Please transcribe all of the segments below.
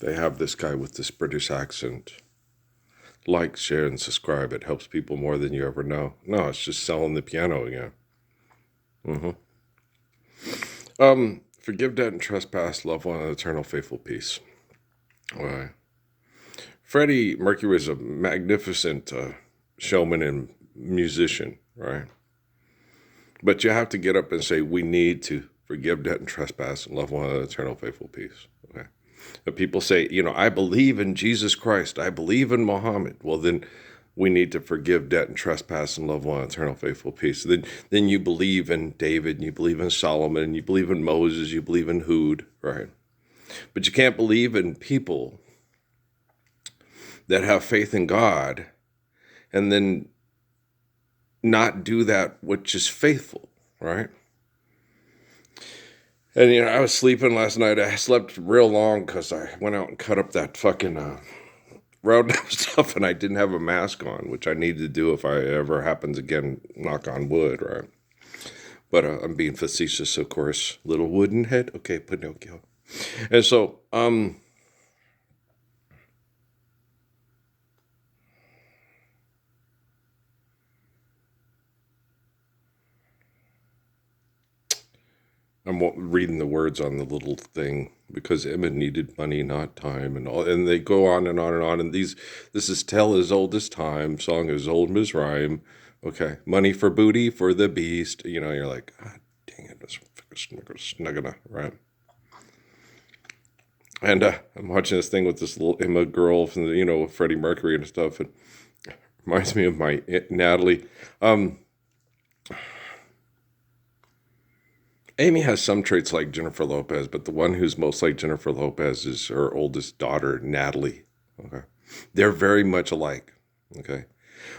They have this guy with this British accent. Like, share, and subscribe. It helps people more than you ever know. No, it's just selling the piano again. Forgive debt and trespass, love one, and eternal faithful peace. Why? Freddie Mercury is a magnificent showman and musician, right? But you have to get up and say, we need to forgive debt and trespass and love one another, eternal faithful peace. Okay. But people say, I believe in Jesus Christ. I believe in Muhammad. Well, then we need to forgive debt and trespass and love one eternal faithful peace. Then you believe in David, and you believe in Solomon, and you believe in Moses, you believe in Hud, right? But you can't believe in people that have faith in God and then not do that which is faithful, right? And, I was sleeping last night. I slept real long because I went out and cut up that fucking Roundup stuff, and I didn't have a mask on, which I need to do if I ever happens again, knock on wood, right? But I'm being facetious, of course. Little wooden head. Okay, Pinocchio. And so, I'm reading the words on the little thing because Emma needed money, not time, and all. And they go on and on and on. And this is tale as old as time, song as old as rhyme. Okay, money for booty for the beast. You're like, God dang it, that's snuggana, right? And I'm watching this thing with this little Emma girl from with Freddie Mercury and stuff. And it reminds me of my Aunt Natalie. Amy has some traits like Jennifer Lopez, but the one who's most like Jennifer Lopez is her oldest daughter, Natalie. Okay. They're very much alike. Okay.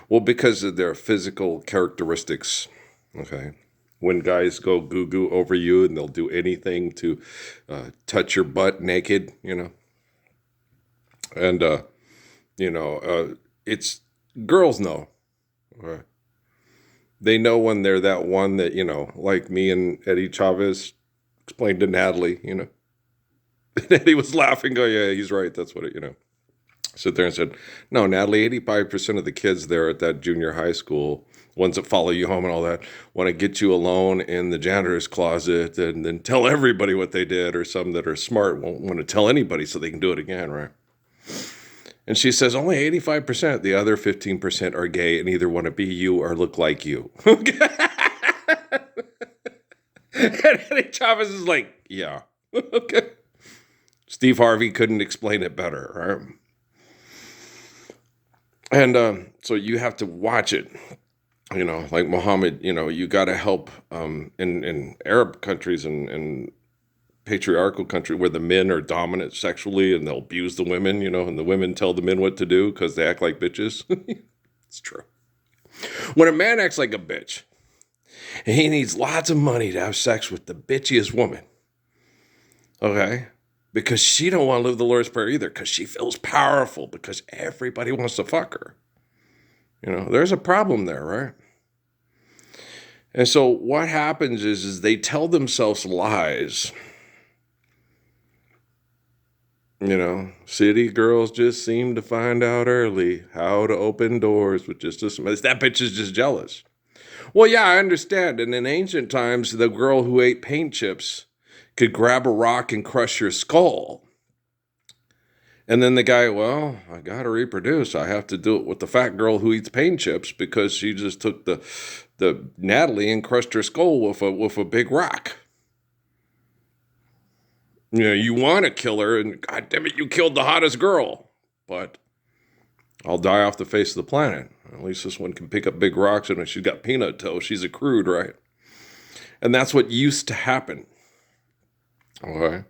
Well, because of their physical characteristics. Okay. When guys go goo-goo over you and they'll do anything to touch your butt naked, And, it's girls know. Okay. They know when they're that one that, like me and Eddie Chavez explained to Natalie, And Eddie was laughing, go, yeah, he's right. That's what Sit there and said, no, Natalie, 85% of the kids there at that junior high school, ones that follow you home and all that, want to get you alone in the janitor's closet and then tell everybody what they did, or some that are smart won't want to tell anybody so they can do it again, right? And she says, only 85%. The other 15% are gay and either want to be you or look like you. And Eddie Chavez is like, yeah. Okay. Steve Harvey couldn't explain it better, right? And so you have to watch it. Like Muhammad, you got to help in Arab countries and patriarchal country where the men are dominant sexually and they'll abuse the women, and the women tell the men what to do because they act like bitches. It's true. When a man acts like a bitch, he needs lots of money to have sex with the bitchiest woman. Okay? Because she don't want to live the Lord's Prayer either, because she feels powerful, because everybody wants to fuck her. There's a problem there, right? And so what happens is they tell themselves lies. City girls just seem to find out early how to open doors with just a smile. That bitch is just jealous. Well, yeah, I understand. And in ancient times, the girl who ate paint chips could grab a rock and crush your skull. And then the guy, well, I got to reproduce. I have to do it with the fat girl who eats paint chips because she just took the Natalie and crushed her skull with a big rock. You want to kill her, and God damn it, you killed the hottest girl. But I'll die off the face of the planet. At least this one can pick up big rocks, and she's got peanut toe. She's a crude, right? And that's what used to happen. Okay?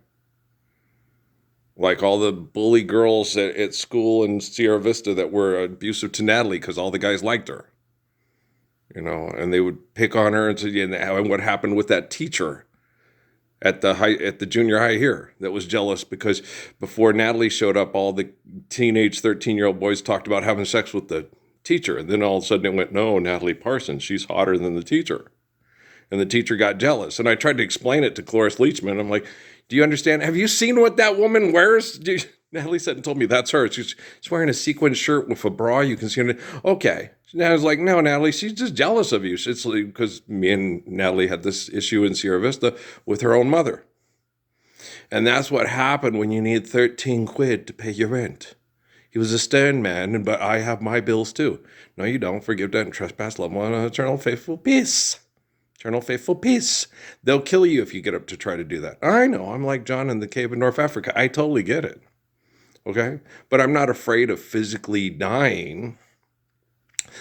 Like all the bully girls at school in Sierra Vista that were abusive to Natalie because all the guys liked her. And they would pick on her and what happened with that teacher at the junior high here that was jealous because before Natalie showed up, all the teenage 13-year-old boys talked about having sex with the teacher. And then all of a sudden it went, no, Natalie Parsons, she's hotter than the teacher. And the teacher got jealous. And I tried to explain it to Cloris Leachman. I'm like, do you understand? Have you seen what that woman wears? Natalie said and told me that's her. She's wearing a sequin shirt with a bra. You can see her. Okay. And I was like, no, Natalie, she's just jealous of you. It's like, because me and Natalie had this issue in Sierra Vista with her own mother. And that's what happened when you need 13 quid to pay your rent. He was a stern man, but I have my bills too. No, you don't. Forgive, debt, and trespass, love one, eternal faithful peace. Eternal faithful peace. They'll kill you if you get up to try to do that. I know. I'm like John in the cave in North Africa. I totally get it. Okay? But I'm not afraid of physically dying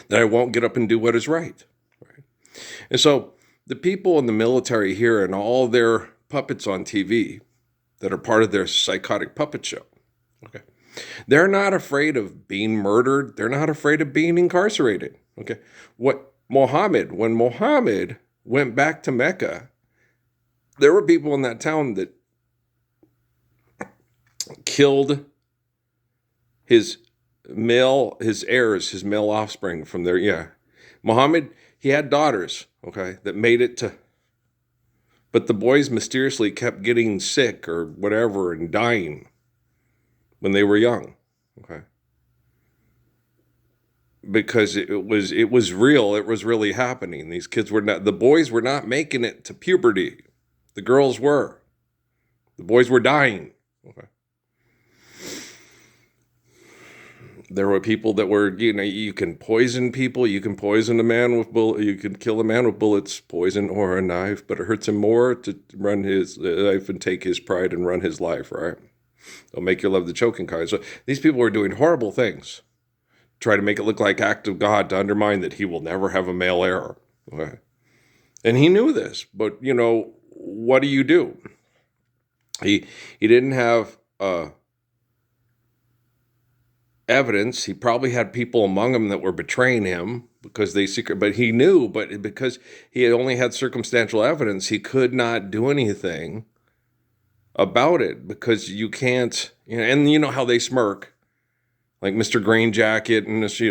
that I won't get up and do what is right. Right? And so the people in the military here and all their puppets on TV that are part of their psychotic puppet show, okay, they're not afraid of being murdered. They're not afraid of being incarcerated. Okay. When Muhammad went back to Mecca, there were people in that town that killed his male offspring from their, yeah. Muhammad, he had daughters, okay, that made it to, but the boys mysteriously kept getting sick or whatever and dying when they were young, okay? Because it was real, it was really happening. These kids were not, the boys were not making it to puberty. The girls were. The boys were dying, okay? There were people that were, you can poison people. You can poison a man with you can kill a man with bullets, poison, or a knife, but it hurts him more to run his life and take his pride and run his life, right? They'll make your love the choking kind. So these people were doing horrible things, try to make it look like act of God to undermine that he will never have a male heir. Okay? And he knew this, but what do you do? He didn't have evidence. He probably had people among him that were betraying him because but he knew, but because he had only had circumstantial evidence, he could not do anything about it because you can't, and you know how they smirk, like Mr. Green Jacket and this,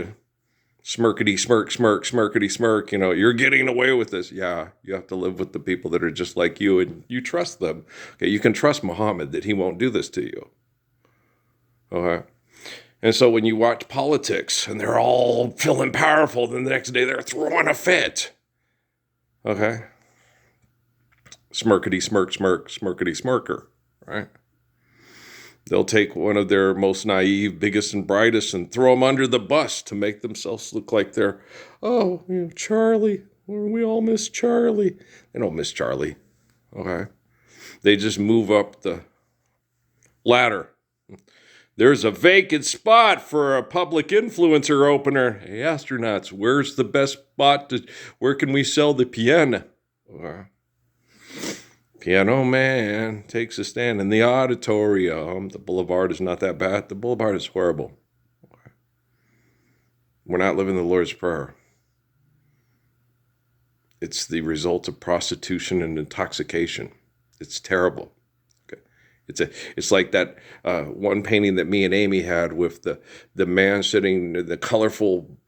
smirkety smirk, smirkety smirk, you're getting away with this. Yeah, you have to live with the people that are just like you and you trust them. Okay, you can trust Muhammad that he won't do this to you. Okay. And so when you watch politics and they're all feeling powerful, then the next day they're throwing a fit. Okay? Smirkety smirk, smirkety smirker, right? They'll take one of their most naive, biggest and brightest and throw them under the bus to make themselves look like they're, Charlie. We all miss Charlie. They don't miss Charlie. Okay? They just move up the ladder. There's a vacant spot for a public influencer opener. Hey, astronauts, where's the best spot? Where can we sell the piano? Piano man takes a stand in the auditorium. The boulevard is not that bad. The boulevard is horrible. We're not living the Lord's Prayer. It's the result of prostitution and intoxication. It's terrible. It's like that one painting that me and Amy had with the man sitting in the colorful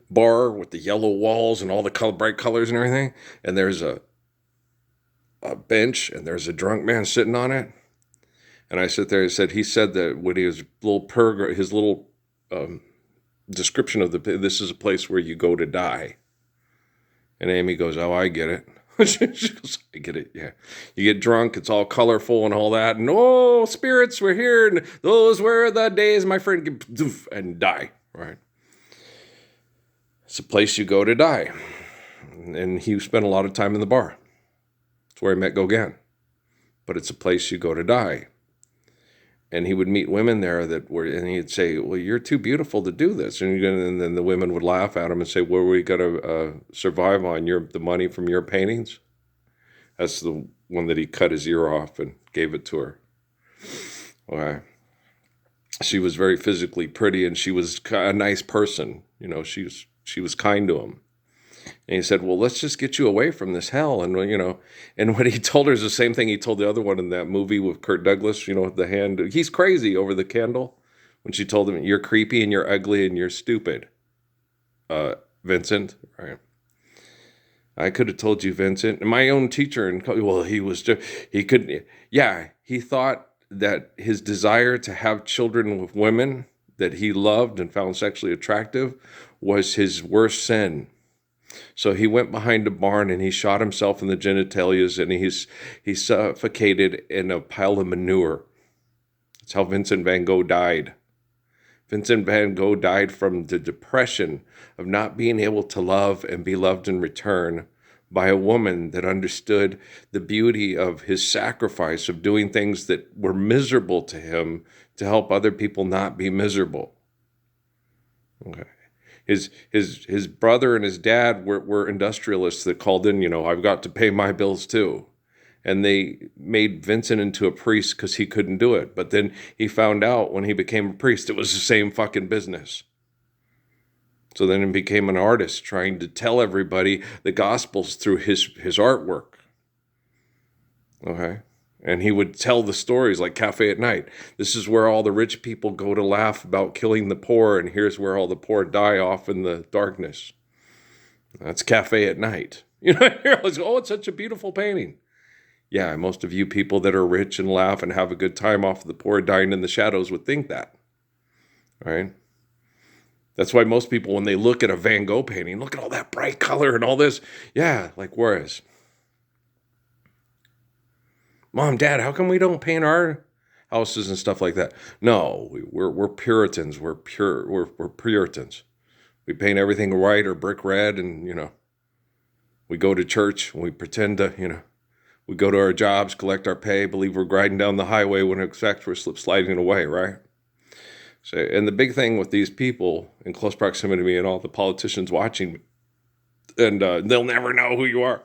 bar with the yellow walls and all the bright colors and everything. And there's a bench and there's a drunk man sitting on it. And I sit there and he said that when his little description of this is a place where you go to die. And Amy goes, oh, I get it. She goes, I get it, yeah. You get drunk, it's all colorful and all that, and oh, spirits were here, and those were the days, my friend, and die, right? It's a place you go to die. And he spent a lot of time in the bar. It's where he met Gauguin. But it's a place you go to die. And he would meet women there and he'd say, well, you're too beautiful to do this. And then the women would laugh at him and say, well, we got to survive on the money from your paintings. That's the one that he cut his ear off and gave it to her. Okay. She was very physically pretty and she was a nice person. She was kind to him. And he said, well, let's just get you away from this hell. And, and what he told her is the same thing he told the other one in that movie with Kirk Douglas, with the hand. He's crazy over the candle. When she told him, you're creepy and you're ugly and you're stupid. Vincent, right? I could have told you, Vincent. And my own teacher, and well, he was just, he could, yeah, he thought that his desire to have children with women that he loved and found sexually attractive was his worst sin. So he went behind a barn and he shot himself in the genitalias, and he suffocated in a pile of manure. That's how Vincent van Gogh died. Vincent van Gogh died from the depression of not being able to love and be loved in return by a woman that understood the beauty of his sacrifice of doing things that were miserable to him to help other people not be miserable. Okay. His brother and his dad were industrialists that called in, I've got to pay my bills too. And they made Vincent into a priest because he couldn't do it. But then he found out when he became a priest, it was the same fucking business. So then he became an artist trying to tell everybody the gospels through his artwork. Okay? And he would tell the stories like Cafe at Night. This is where all the rich people go to laugh about killing the poor, and here's where all the poor die off in the darkness. That's Cafe at Night. You're like, oh, it's such a beautiful painting. Yeah, most of you people that are rich and laugh and have a good time off of the poor dying in the shadows would think that, right? That's why most people, when they look at a Van Gogh painting, look at all that bright color and all this. Yeah, like, whereas, Mom, Dad, how come we don't paint our houses and stuff like that? No, we're Puritans. We're Puritans. We paint everything white or brick red, and we go to church and we pretend to, we go to our jobs, collect our pay, believe we're riding down the highway when in fact we're sliding away, right? So, and the big thing with these people in close proximity to me and all the politicians watching, and they'll never know who you are.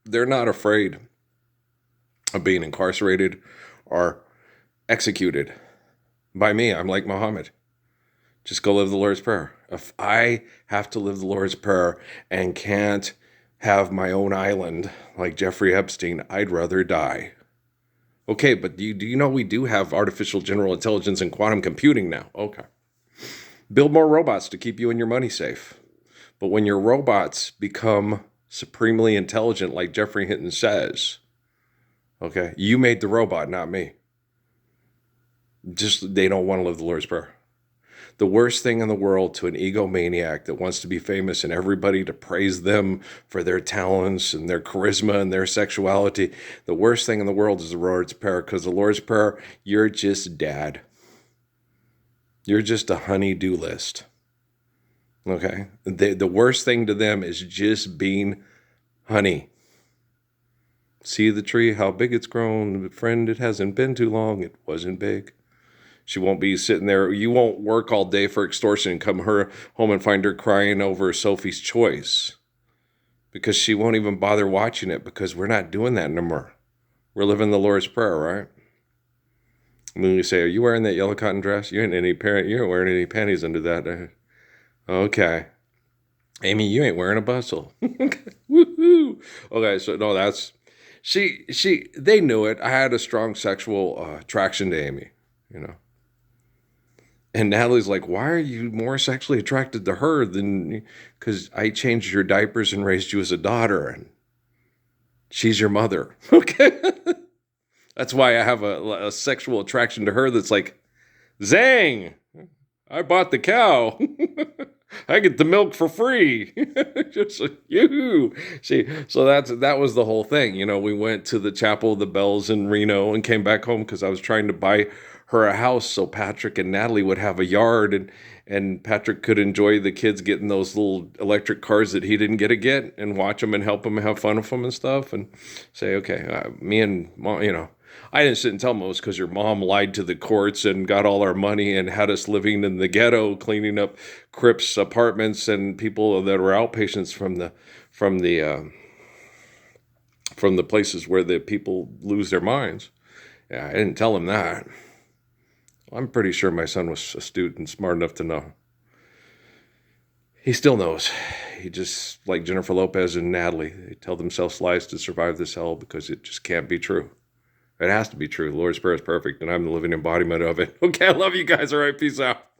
They're not afraid of being incarcerated or executed by me. I'm like Muhammad. Just go live the Lord's Prayer. If I have to live the Lord's Prayer and can't have my own island like Jeffrey Epstein, I'd rather die. Okay, but do you know we do have artificial general intelligence and quantum computing now? Okay. Build more robots to keep you and your money safe. But when your robots become supremely intelligent, like Jeffrey Hinton says, okay, you made the robot, not me. Just, they don't want to live the Lord's Prayer. The worst thing in the world to an egomaniac that wants to be famous and everybody to praise them for their talents and their charisma and their sexuality, the worst thing in the world is the Lord's Prayer, because the Lord's Prayer, you're just dad. You're just a honey-do list. Okay? The worst thing to them is just being honey. See the tree, how big it's grown. Friend, it hasn't been too long. It wasn't big. She won't be sitting there. You won't work all day for extortion and come home and find her crying over Sophie's Choice, because she won't even bother watching it, because we're not doing that no more. We're living the Lord's Prayer, right? And then you say, are you wearing that yellow cotton dress? You ain't wearing any panties under that. Okay. Amy, you ain't wearing a bustle. Woohoo. Okay, so no, that's... They knew it. I had a strong sexual attraction to Amy, And Natalie's like, why are you more sexually attracted to her than... Because I changed your diapers and raised you as a daughter, and she's your mother. Okay? That's why I have a sexual attraction to her that's like, zang! I bought the cow. I get the milk for free. Just like, yoo-hoo. See, so that was the whole thing. We went to the Chapel of the Bells in Reno and came back home because I was trying to buy her a house so Patrick and Natalie would have a yard, and Patrick could enjoy the kids getting those little electric cars that he didn't get and watch them and help them and have fun with them and stuff, and say, okay, me and Mom, I didn't sit and tell them it was because your mom lied to the courts and got all our money and had us living in the ghetto, cleaning up Crips apartments and people that were outpatients from the places where the people lose their minds. Yeah, I didn't tell him that. I'm pretty sure my son was astute and smart enough to know. He still knows. He just, like Jennifer Lopez and Natalie, they tell themselves lies to survive this hell because it just can't be true. It has to be true. The Lord's Prayer is perfect, and I'm the living embodiment of it. Okay, I love you guys. All right, peace out.